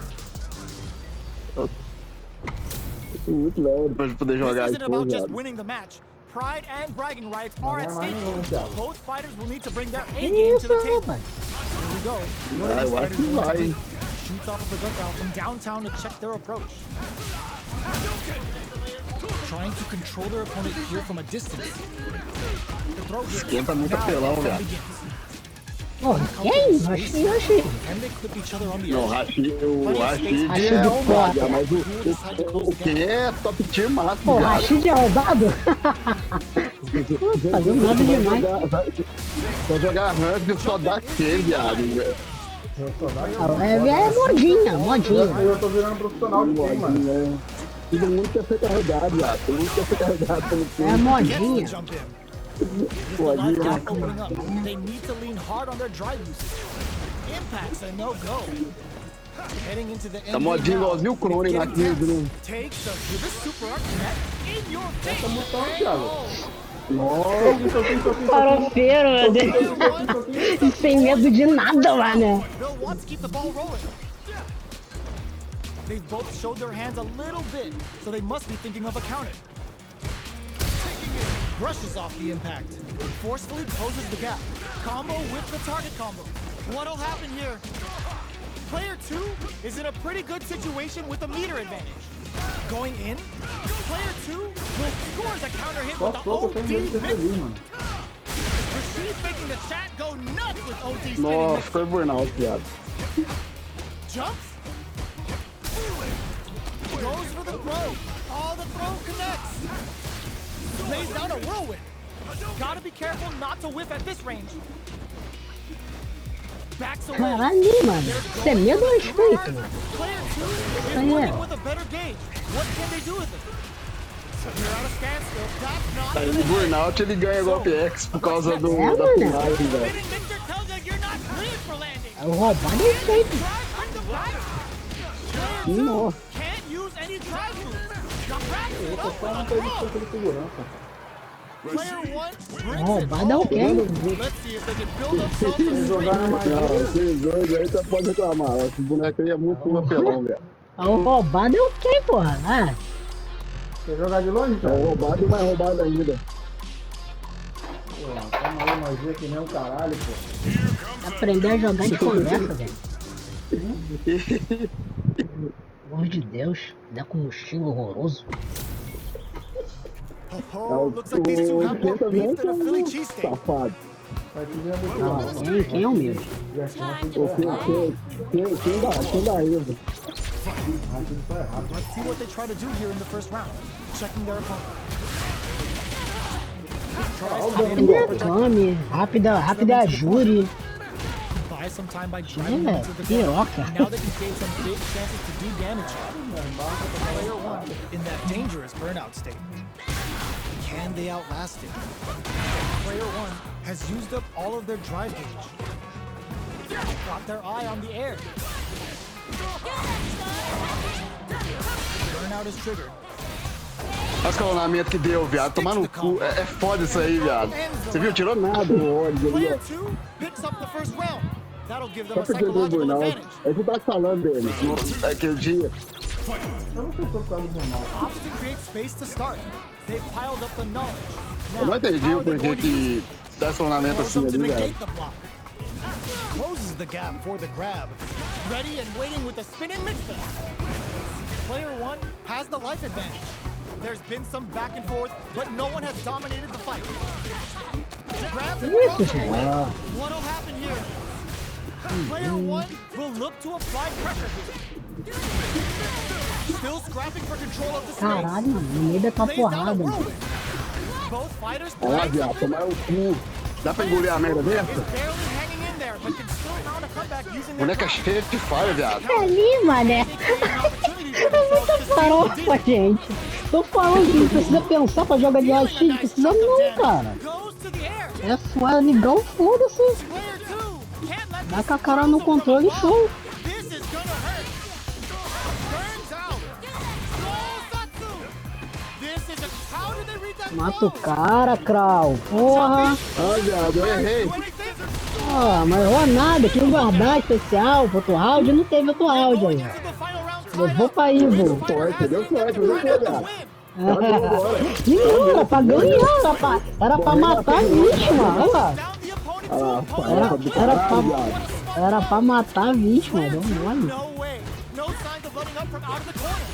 Muito leve pra poder This jogar isn't isso, about just viado. winning the match. Pride and bragging rights are at Não, stake. não, Thiago. Both fighters will need to bring their A Que game isso, to the table. rapaz? Here we go. What Ah, are these eu acho fighters que going to vai, do? hein? Shoots off of the projectile from downtown to check their approach. Trying to control their opponent here from a distance. The throw here. Esquenta muito Now apelão, the fun viado. begins. Porra, que é isso? Achei. Can they clip each other on the Não, edge? o Rashid Rashid é do roubado, Flop. mas o que é top tier máximo, Porra, viado. Rashid é roubado? Fazendo nada demais. Vai jogar ranking só dá aquele, viado. É modinha, modinha. Eu tô virando profissional de game, mano. Todo mundo quer ser carregado, viado. Todo mundo quer ser carregado pelo time. É modinha. Jump in. With the light gap opening up, they need to lean hard on their drive usage. Impacts a no-go. Heading into the Tá modinho igualzinho o Crone na 15, né? Take the super arc net in your face. Então, Thiago. Nossa, Farofeiro, meu Deus. Sem medo de nada, mano. They'll want to keep the ball rolling. They've both showed their hands a little bit, so they must be thinking of a counter. Brushes off the impact, forcefully closes the gap. Combo with the target combo. What'll happen here? Player 2 is in a pretty good situation with a meter advantage. Going in, player 2 will score the counter hit with the OD mix. Rashid making the chat go nuts with OD spinning nossa, mix. foi burnout, viado. Jumps. Goes for the throw. Oh, the throw connects. Lays down a whirlwind. Gotta be careful not to whiff at this range. Backs away. Caralho, mano. Isso é medo ou respeito, mano? Player 2 is Aí é. working with a better gauge. What can they do with it? You're out of standstill. That's Aí not no burnout ele ganha golpe X por causa do, É, da mano. pulagem, velho. Spinning mixer tells you you're not cleared for landing. É o roubado é feito. Drive with the right. Player 2 Nossa. can't use any drive moves. The rack it up with Não a tem throw. distância de segurança. Player 1 brings it Roubado é o home. quê? Let's see if they can build up something. Jogar na magia. Não, esses dois aí você pode reclamar. Esse boneco aí é muito apelão, velho. O roubado é o quê, porra? Ah, Quer jogar de longe, É cara? roubado e mais roubado ainda. Pô, toma aí magia que nem um caralho, pô. aprender a jogar de conversa, velho. Pelo amor de Deus, dá com um estilo horroroso. Oh, looks like these two have more beef than a Philly cheesesteak. Safado. Vai te vendo Não, quem é o mesmo? Quem dá isso? Let's see what they try to do here in the first round. Checking their opponent. Come, rápida Júri. Buy some time by driving É, into the ground. piroca. Now they can gain some big chances to do damage here. Player 1 in that dangerous burnout state. Can they outlast it? Player 1 has used up all of their drive gauge. Got their eye on the air. Burnout is triggered. Olha o escalonamento que deu, viado. Tomar no cu. É foda isso aí, viado. Você viu? Tirou nada o ódio ali, Player ó. 2 picks up the first round. That'll give them Só a porque deu psychological burnout. advantage. É que tá falando dele. Aquele dia. Eu não sei se eu tô do jornal. Opts to create space to start. They've piled up the knowledge. Eu não entendi how o are they porquê going to use que dá escalonamento Throws assim them to ali, velho. negate the block. Closes the gap for the grab. Ready and waiting with the spinning mixer. Player 1 has the life advantage. There's been some back and forth, but no one has dominated the fight. Grabs and throws them away. What'll happen here? Player 1 will look to apply pressure here. Still scrapping for control of the space. Caralho, mano, no meio da tua Lays down a porrada. whirlwind. Both fighters Olha lá, play viado. Tomar o cu. Dá pra engolir a merda is dessa? barely hanging in there, but can still mount a comeback using their Boneca power. cheia de falha, viado. É ali, mané. É muita farofa, gente. Tô falando que não precisa pensar pra jogar de AX, não precisa não, cara. Goes to the air. É só amigão, foda-se. Player 2 can't let Dá com a cara no controle, show. this is gonna hurt. Burns out. Satsu. This is a how did they read that? Mata o cara, Krau. Porra. Ah, viado, eu errei. Do anything? Ah, mas errou nada. Tinha um guardar especial pro outro round. Não teve outro round aí. Into the final round. Levou pra Ivo. Sorte, deu sorte, viu, viado? Não, era pra ganhar, era pra matar a vítima. Olha lá. Down the opponent Ah, to a punch. Era pra matar a vítima. Deu mole. No way. No signs of letting up from out of the corner.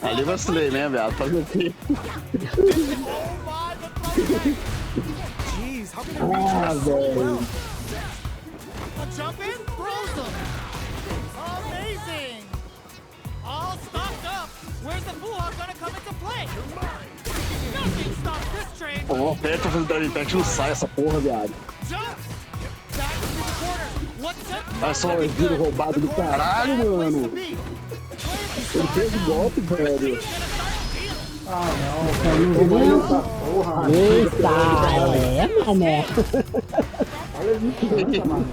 Ali vacilei, né, viado? Fazer o quê? Oh my, the throw. Jeez, how can they reach Ah, that so velho. well? A jump in, throws them. Amazing. All stocked up. Where's the Bullhawk gonna come into play? Nothing stops this Não, aperta fazendo drive impact, não sai essa porra, viado. Olha só o giro roubado do caralho, mano. Ele fez o golpe, velho. Ah, não, eu não vi essa porra. Eita, mané. Olha isso, mano.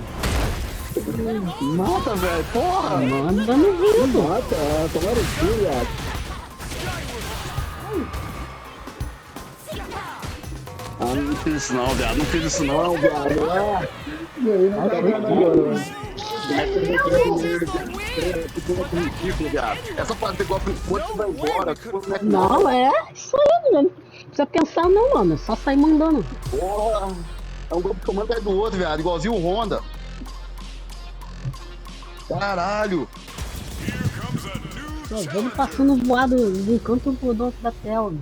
Mata, velho, porra. Manda no vindo. Mata, tomaram o cu, viado. Ah, não fiz isso não, viado. Não fiz isso não, viado. Ah. E aí, não tá vendo agora, mano. Essa parte de golpe enquanto vai embora. Não, é isso aí, velho. Não precisa pensar não, mano. É só sair mandando. Porra. É um golpe que comanda atrás do outro, viado. Igualzinho o Honda. Caralho. Só vamos passando voado de um canto pro outro da tela.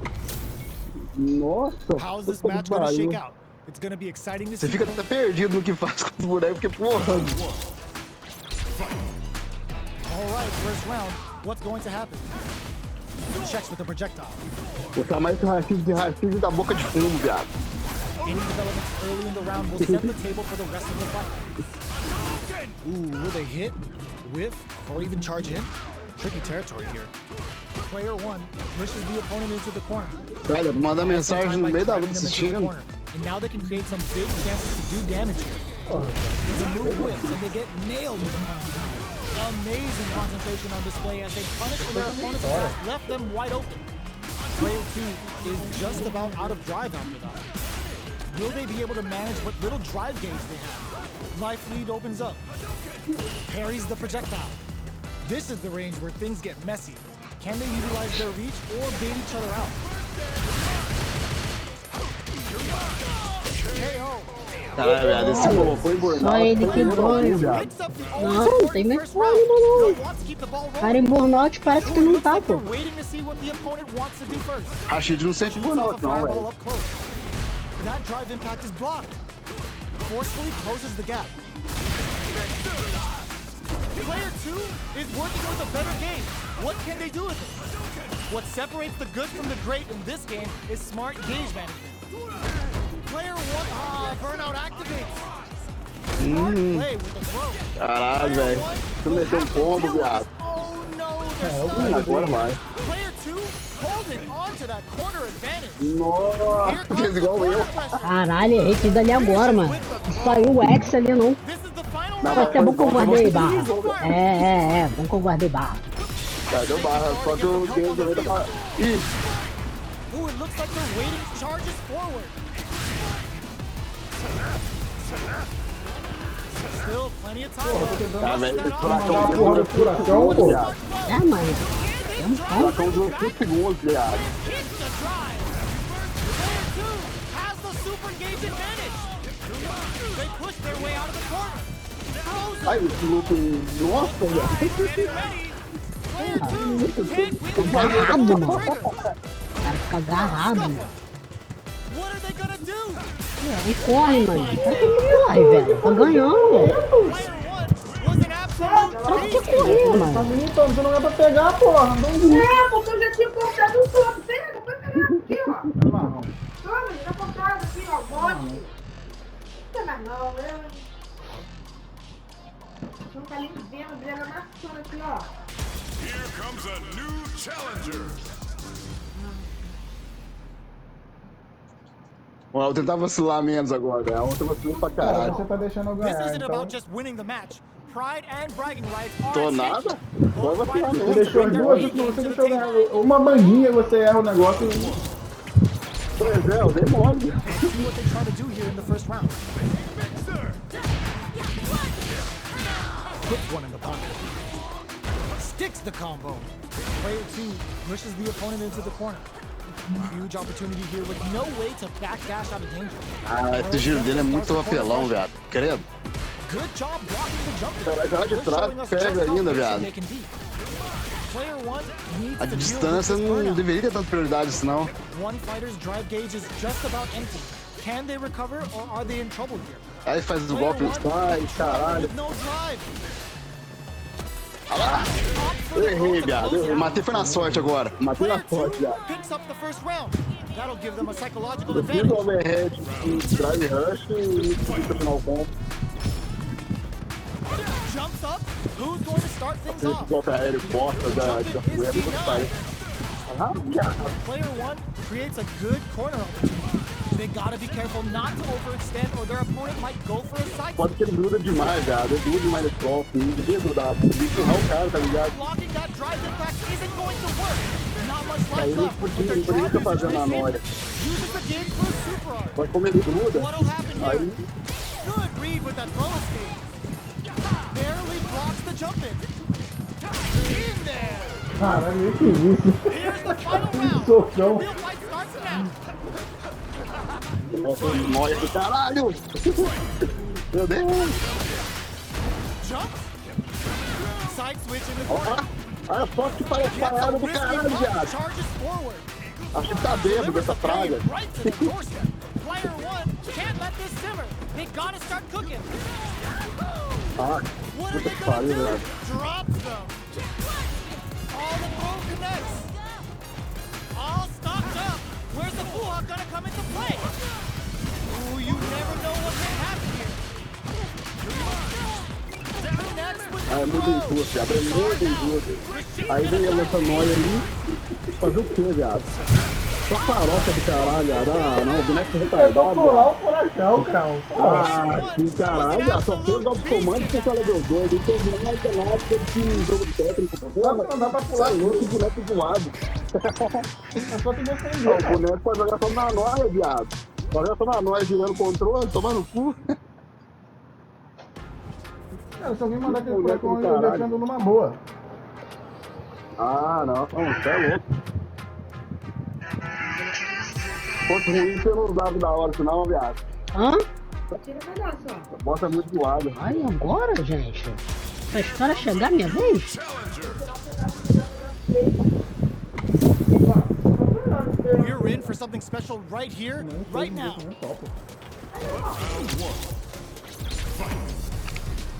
Nossa. How's this match gonna shake out? It's gonna be exciting to Você see. fica até perdido no que faz com os bonecos, porque, porra. Alright, first round. What's going to happen? Checks with the projectile. Vou chamar mais de racismo da boca de fumo, viado. Any developments early in the round will set the table for the rest of the fight. Ooh, will they hit, whiff, or even charge in? Tricky territory here. Player one pushes the opponent into the corner. Velho, manda mensagem no meio da luta Them into the assistindo. corner. And now they can create some big chances to do damage here. It's a move whiff, and they get nailed with the punch. Amazing concentration on display as they punish their opponent's attack, left them wide open. Player two is just about out of drive after that. Will they be able to manage what little drive gauge they have? Life lead opens up. Parries the projectile. This is the range where things get messy. Can they utilize their reach or bait each other out? KO. Caralho, viado, esse pulou foi Só ele que dói. Picks up the Não, only não tem nem first como round. não. Bill wants to keep the ball rolling. Cara, em burnout parece que não tá, Looks pô. like they're waiting to see what the opponent wants to do first. Rashid não sente Shoots burnout, off the não, fireball velho. up close. That drive impact is blocked. Forcefully closes the gap. Player two is working with a better game. What can they do with it? What separates the good from the great in this game is smart gauge management. Player one, burnout activates. Smart play with the throw. Caralho, velho. Tu meteu um combo, viado. Oh no, they're stuck. Agora vai. Player two holding on to that corner advantage. Nossa, fez igual eu. Caralho, errei tudo ali agora, mano. Não saiu o X ali não. This is the final Mas round. é bom que eu guardei barra. É, bom que eu guardei barra. Tá, deu barra, só que eu dei o direito pra... Ih, Ooh, it looks like they're waiting. Charges forward. Still plenty of time. tá, velho, esse A furacão porra do furacão, pô. viado. É, mano. É um pau. Furacão durou 5 segundos, viado. Hits the drive. Player two has the super gauge advantage. They push their way out of the corner. Throws Ai, esse luto, nossa, velho. it ready. Player two can't win the Agarrado, trigger. mano. O cara fica agarrado, mano. What are they gonna do? E corre, mano. O cara tem que correr, velho. Tá ganhando, velho. Player one was an absolute O cara tem beast. que correr, Tá mano. me imitando, você não é pra pegar, porra. Não vi. É, porque eu já tinha comprado um todo. Pega, vai pegar aqui, ó. Não, Toma, já comprado aqui, ó. Bote. Não tá não, eu... Não tá nem vendo, brilha na cor aqui, ó. Here comes a new challenger. Ó, eu tentava vacilar menos agora, velho. A outra vacilou pra cara, caralho. você tá deixando eu This ganhar, isn't então. about just winning the match. Pride and bragging rights are Tô at stake. nada. Vai vacilar Você mesmo. deixou as duas, você deixou eu ganhar. Uma banguinha, você erra o negócio. Pois é, eu dei mole. See what they try to do here in the first round. Puts one in the pocket. Sticks the combo. Player two pushes the opponent into the corner. Huge opportunity here with no way to backdash out of danger. Ah, esse giro dele é muito apelão, viado. Credo. Good job blocking the jump. Caralho, já de They're trás, showing us pega just how ainda, patient viado. they can be. Player one needs A to deal with distância this não burnout. deveria ter tanta prioridade, senão. One fighter's drive gauge is just about empty. Can they recover or are they in trouble here? Aí faz o golpe, sai, caralho. With no drive. Eu errei, viado. Eu matei foi na sorte agora. Matei na Player two sorte, viado. picks up the first round. That'll give them a psychological Eu fiz o advantage. overhead de drive rush e fiz o final combo. Jumps up. Who's going to start things Esse off? golpe aéreo bosta da capoeira do pai. Player one creates a good corner opportunity. They gotta be careful not to overextend or their opponent might go for a side. Pode que ele gruda demais, viado. Ele gruda demais nesse golpe. Ele devia grudar. Ele devia empurrar o cara, tá ligado? Blocking that drive impact isn't going to work. Not much Aí life ele left. But their podia drop estar fazendo a noia. uses the gauge for a super art. Mas como ele gruda, What'll happen here? aí Good read with that throw escape. Barely blocks the jump in. In there. Caralho, que isso? Here's the final round. Socão. Real fight starts now. essa noia do caralho. Meu Deus. Jump. Side switch in the corner. Olha só que parece parada do caralho, viado. Charges forward. Acho que tá bêbado essa praga. Right to the doorstep. Player one can't let this simmer. They gotta start cooking. Ah, What are puta they que gonna pariu, do? velho. Drops them. All the throw connects. All stocked up. Where's the Buhawk gonna come into play? Ooh, you never know what can happen here. Next with Ah, é the muito throw. injusto, viado. É muito injusto. Aí vem essa noia ali. Fazer o quê, viado? Só farofa do caralho, viado. Ah, não, boneco Eu vou retardado. pular o furacão, cara. Ah, que caralho, viado. Só fez o golpe comando que você level 2. Não tem nada de jogo técnico. Não dá pra pular louco, boneco voado. É só tu defender, Não, o cara. boneco pode jogar só na noia, viado. Pode jogar só na noia, girando o controle, tomar no cu. Cara, se alguém mandar aquele Moleque do furacão, eu caralho. defendo numa boa. Ah, não, você é louco. Fosse ruim, você não usava da hora, senão, viado. Hã? Tira um pedaço, ó. Bota muito voado. Ai, agora, gente? Tá esperando chegar a minha vez? We're in for something special right here, right now.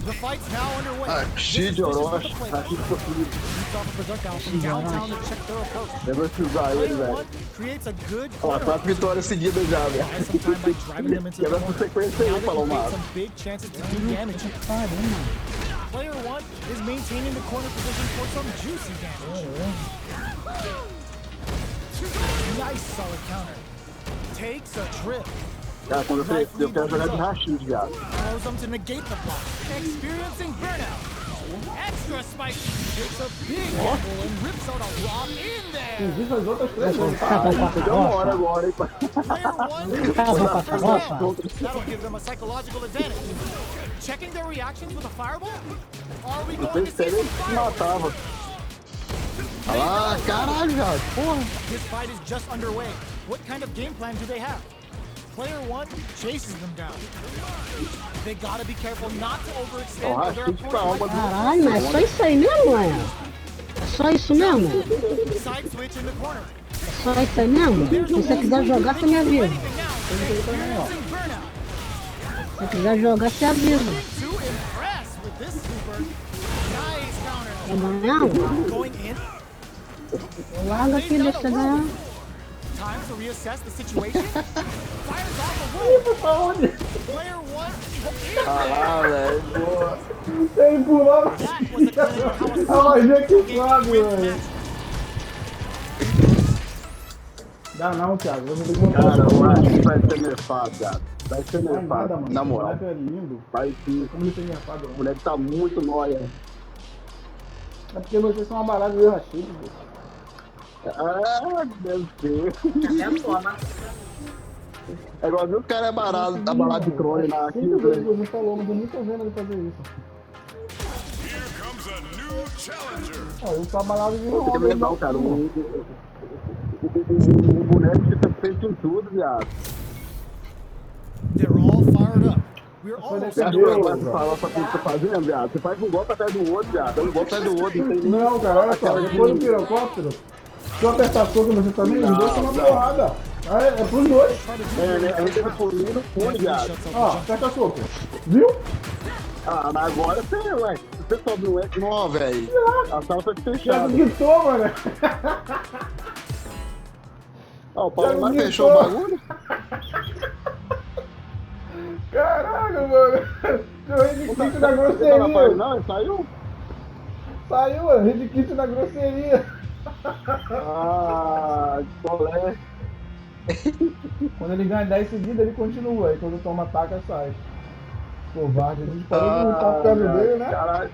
The fight's now underway. Ah, cheio de Orochi. This is Aqui que eu fiz. Beats off a berserk out from downtown to check their approach. Eu vou precisar ele, Player velho. one creates a good Ó, corner. 4 vitórias seguidas já, velho. Buy some time by driving them into the Quebra por corner. sequência Now aí, they falou can create mal. some big chances to do damage. Player one is maintaining the corner position for some juicy damage. Nice solid counter. Takes a trip. Cara, quando eu quero jogar de rachid, viado. Throws them to negate the block. Experiencing burnout. Extra spicy. Takes a big gamble and rips out a rock in there. Diz as outras três vezes. Acabou com a Você deu uma hora farofa? agora, hein, pai. Player one Acabou com a first farofa? round. That'll give them a psychological advantage. Checking their reactions with a fireball? Are we going to Fez see ele some que fireball? matava. Ah, caralho, viado. Porra. This fight is just underway. What kind of game plan do they have? Player one chases them down. They gotta be careful not to overextend Ó, or their rachid pra opponent alma do... Caralho, mas é só isso aí mesmo, é? É só isso mesmo? might side switch in the corner. É só isso aí mesmo? Se você quiser jogar, você me avisa. Anything now. Experiencing burnout. Se você quiser jogar, você avisa. To impress with this super. Nice Tá counter. ganhando? Going in. Larga aqui, deixa você ganhar. Time to reassess the situation. Fires off a roll. Player one. Ah lá, velho. Boa. Ele pulou. That was a clinic of how A magia que game sabe, wins velho. match. Dá não, Thiago. Eu vou ter que montar Cara, um eu acho jogo. que vai ser nerfado, viado. Vai ser Não vai nada, nerfado, mano. na O moral. moleque é lindo. Vai sim. Como ele tem nerfado, O mano. moleque tá muito nóia. É porque vocês são uma balada de rachid, pô. Ah, deve ser. É igualzinho o cara é abalado de trole na aqui, Cinco vezes velho. você falou, mas eu nem tô vendo ele fazer isso. Here comes a new challenger. Ó, eu tô abalado de Tem que novo. lembrar, cara. O boneco fica feito em tudo, viado. They're all fired up. We're almost Você acha que Entendeu, eu gosto de Zó? falar pra tudo que você tá fazendo, viado? Você faz um golpe atrás do outro, viado. Dá um golpe atrás do outro, não tem nem... Não, cara, olha só. aquela Depois do de- pirocóptero, se eu apertar soco você também, os dois estão na porrada. Ah, é pros dois. É, né? A gente teve por mim no fundo, viado. Ó, aperta soco. Viu? Ah, mas agora você, ué. Você sobe o X, não, velho. A sala tá Já fechada. gritou, mano. Ó, o Paulo lá Já fechou o gritou. bagulho. Caralho, mano. Deu Red Kit na Você tá na grosseria. página, não? Ele saiu? Saiu, mano. Red Kit na grosseria. Ah, colé. Quando ele ganha 10 seguidas, ele continua. Aí quando toma ataca, sai. Covarde. A gente parou de lutar por causa dele, né? Caralho.